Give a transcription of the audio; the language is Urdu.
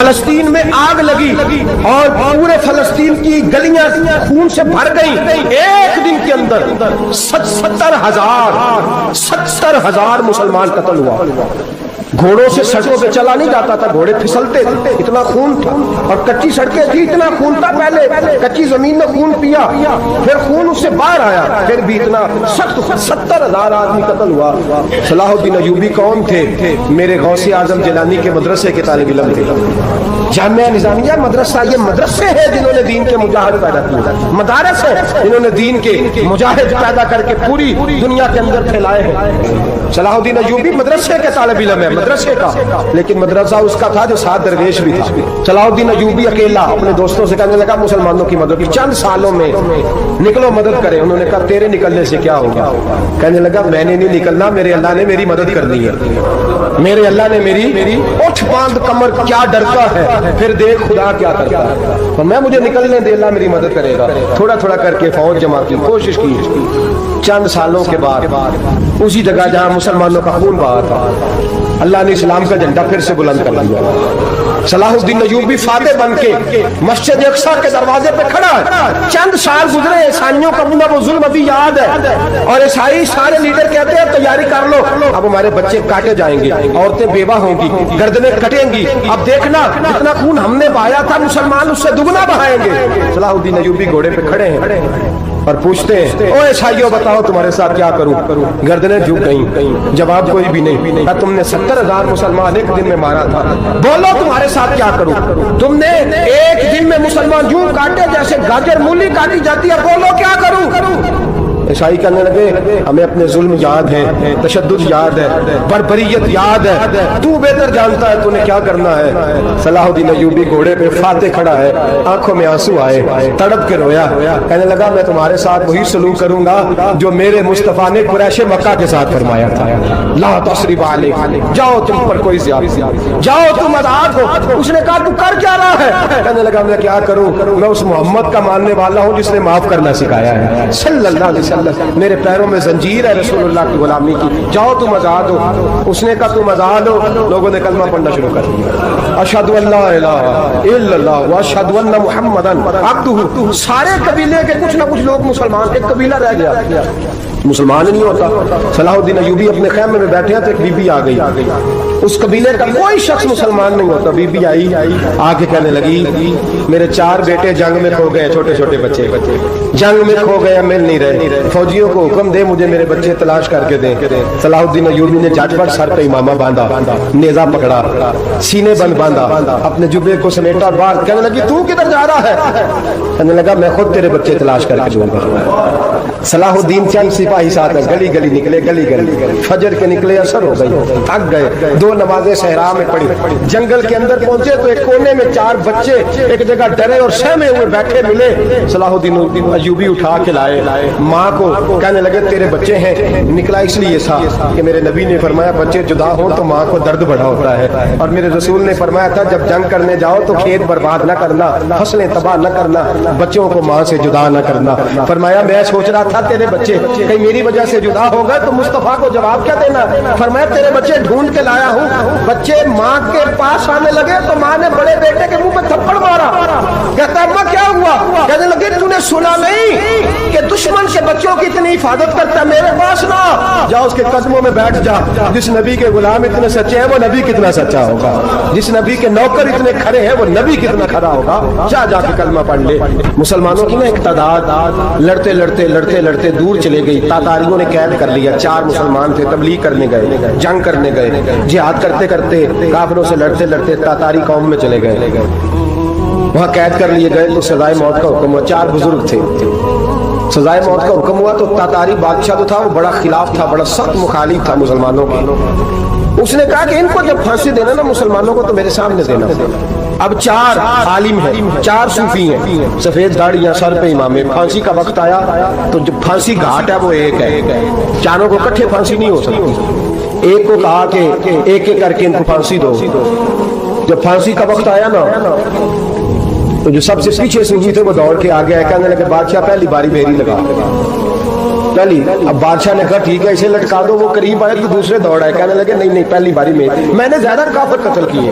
فلسطین میں آگ لگی اور پورے فلسطین کی گلیاں خون سے بھر گئی. ایک دن کے اندر 70,000 مسلمان قتل ہوا. گھوڑوں سے سڑکوں پہ چلا نہیں جاتا تھا, گھوڑے پھسلتے تھے, اتنا خون تھا. اور کچی سڑکیں تھی, اتنا خون تھا. پہلے کچی زمین میں خون پیا, پھر خون اس سے باہر آیا, پھر بھی اتنا سخت. 70,000 آدمی قتل ہوا. صلاح الدین ایوبی کون تھے؟ میرے غوث اعظم جیلانی کے مدرسے کے طالب علم تھے. جامعہ نظامیہ مدرسہ, یہ مدرسے ہیں جنہوں نے دین کے مجاہد پیدا کیے, مدارس ہیں جنہوں نے دین کے مجاہد پیدا کر کے پوری دنیا کے اندر پھیلائے ہیں. صلاح الدین ایوبی مدرسے کے طالب علم ہے, مدرسے کا, لیکن مدرسہ اس کا تھا جو سات درویش بھی تھا. صلاح الدین ایوبی اکیلا اپنے دوستوں سے کہنے لگا مسلمانوں کی مدد چند سالوں میں نکلو مدد کرے. انہوں نے کہا تیرے نکلنے سے کیا ہوگا؟ کہنے لگا میں نے نہیں نکلنا, میرے اللہ نے میری مدد کرنی ہے, میرے اللہ نے میری اٹھ باندھ کمر کیا ڈرتا ہے, پھر دیکھ خدا کیا کرتا ہے. اور میں مجھے نکلنے دے, اللہ میری مدد کرے گا. تھوڑا تھوڑا کر کے فوج جمع کی, کوشش کی. چند سالوں کے بعد اسی جگہ جہاں مسلمانوں کا خون بہا تھا, اللہ نے اسلام کا جھنڈا پھر سے بلند کر دیا. صلاح الدین ایوبی فاتح بن کے مسجد اقصی کے دروازے پہ کھڑا ہے. چند سال گزرے, عیسائیوں کا وہ ظلم ابھی یاد ہے, اور عیسائی سارے لیڈر کہتے ہیں تیاری کر لو, اب ہمارے بچے کاٹے جائیں گے, عورتیں بیوہ ہوں گی, گردنیں کٹیں گی. اب دیکھنا جتنا خون ہم نے بہایا تھا مسلمان اس سے دگنا بہائیں گے. صلاح الدین ایوبی گھوڑے پہ کھڑے ہیں اور پوچھتے ہیں او عیسائیوں بتاؤ تمہارے ساتھ کیا کروں؟ گردنیں جھک گئیں, جواب کوئی بھی نہیں. تم نے 70,000 مسلمان ایک دن میں مارا تھا, بولو تمہارے ساتھ کیا کروں؟ تم نے ایک دن میں مسلمان یوں کاٹے جیسے گاجر مولی کاٹی جاتی ہے, بولو کیا کروں؟ عیسائی کہنے لگے ہمیں اپنے ظلم یاد ہے, تشدد یاد ہے, بربریت یاد ہے, تو بہتر جانتا ہے تو نے کیا کرنا ہے. صلاح الدین ایوبی گھوڑے پہ فاتح کھڑا ہے, آنکھوں میں آنسو آئے, تڑپ کے رویا. کہنے لگا میں تمہارے ساتھ وہی سلوک کروں گا جو میرے مصطفیٰ نے قریش مکہ کے ساتھ فرمایا تھا. لا تثریب علیکم, جاؤ تم پر کوئی زیادتی, جاؤ تم آزاد ہو. اس نے کہا تو کر کیا رہا ہے؟ کہنے لگا میں کیا کروں, میں اس محمد کا ماننے والا ہوں جس نے معاف کرنا سکھایا ہے صلی اللہ علیہ وسلم. میرے پیروں میں زنجیر ہے رسول اللہ کی غلامی کی, جاؤ تم آزاد ہو. اس نے کہا تم آزاد ہو. لوگوں نے کلمہ پڑھنا شروع کر دیا, اشہد ان لا الہ الا اللہ واشہد ان محمدا عبدہ. سارے قبیلے کے کچھ نہ کچھ لوگ مسلمان, ایک قبیلہ رہ گیا مسلمان نہیں ہوتا. صلاح الدین ایوبی اپنے خیمے میں بیٹھے ہیں تو ایک بی بی آ گئی, اس قبیلے کا کوئی شخص مسلمان نہیں ہوتا. بی بی آئی, آ کے کہنے لگی میرے 4 بیٹے جنگ میں کھو گئے, چھوٹے چھوٹے بچے جنگ میں کھو گئے, مل نہیں رہے, فوجیوں کو حکم دے مجھے میرے بچے تلاش کر کے دیں. صلاح الدین ایوبی نے جھٹ پٹ سر پہ امامہ باندھا, نیزہ پکڑا, سینے بند باندھا, اپنے جبے کو سمیٹا اور باہر. کہنے لگی تو کدھر جا رہا ہے؟ کہنے لگا میں خود تیرے بچے تلاش کر کے دوں گا. صلاح الدین چند سپاہی ساتھ گلی گلی نکلے, گلی گلی فجر کے نکلے, اثر ہو گئی, تھک گئے. 2 نمازیں صحرا میں پڑھی. جنگل کے اندر پہنچے تو ایک کونے میں 4 بچے ایک جگہ ڈرے اور سہمے ہوئے بیٹھے ملے. صلاح الدین ایوبی اٹھا کے لائے, ماں کو کہنے لگے تیرے بچے ہیں. نکلا اس لیے تھا کہ میرے نبی نے فرمایا بچے جدا ہوں تو ماں کو درد بڑا ہوتا ہے, اور میرے رسول نے فرمایا تھا جب جنگ کرنے جاؤ تو کھیت برباد نہ کرنا, فصلیں تباہ نہ کرنا, بچوں کو ماں سے جدا نہ کرنا. فرمایا میں سوچ رہا تھا تیرے بچے کہیں میری وجہ سے جدا ہو گئے تو مصطفیٰ کو جواب کیا دینا. فرمایا تیرے بچے ڈھونڈ کے لایا ہوں. بچے ماں کے پاس آنے لگے تو ماں نے بڑے بیٹے کے منہ پہ تھپڑ مارا. کہتا اماں کیا ہوا؟ کہنے لگے تو نے سنا نہیں کہ دشمن کے بچوں کی اتنی حفاظت کرتا ہے, میرے پاس نہ جا, اس کے قدموں میں بیٹھ جا. جس نبی کے غلام اتنے سچے ہیں وہ نبی کتنا سچا ہوگا, جس نبی کے نوکر اتنے کھڑے ہیں وہ نبی کتنا کھڑا ہوگا. جا جا کے کلمہ پڑھ لے. مسلمانوں کی نا ایک تعداد لڑتے لڑتے لڑتے لڑتے دور چلے گئی. تاتاریوں نے قید کر لیا. 4 مسلمان تھے, تبلیغ کرنے گئے, جنگ کرنے گئے, جہاد کرتے کرتے کافروں سے لڑتے لڑتے تاتاری قوم میں چلے گئے. وہاں قید کر لیے گئے تو سزائے موت کا حکم ہوا. 4 بزرگ تھے, سزائے موت کا حکم ہوا تو تاتاری بادشاہ جو تھا وہ بڑا خلاف تھا, بڑا سخت مخالف تھا مسلمانوں کا. اس نے کہا کہ ان کو جب پھانسی دینا نا مسلمانوں کو تو میرے سامنے دینا. اب 4 عالم ہیں, 4 صوفی ہیں, سفید داڑیاں, سر پہ امامے. پھانسی کا وقت آیا تو جو پھانسی گھاٹ ہے وہ ایک ہے, چاروں کو کٹھے پھانسی نہیں ہو سکتی. ایک کو کہا کہ ایک ایک کر کے ان کو پھانسی دو. جب پھانسی کا وقت آیا نا تو جو سب سے پیچھے صوفی تھے وہ دوڑ کے آگے آئے, کہنے لگے بادشاہ پہلی باری میری لگا. پہلی. اب بادشاہ نے کہا ٹھیک ہے اسے لٹکا دو. وہ قریب آئے تو دوسرے دوڑ آئے, کہنے لگے نہیں نہیں پہلی باری میں نے زیادہ کافر قتل کیے,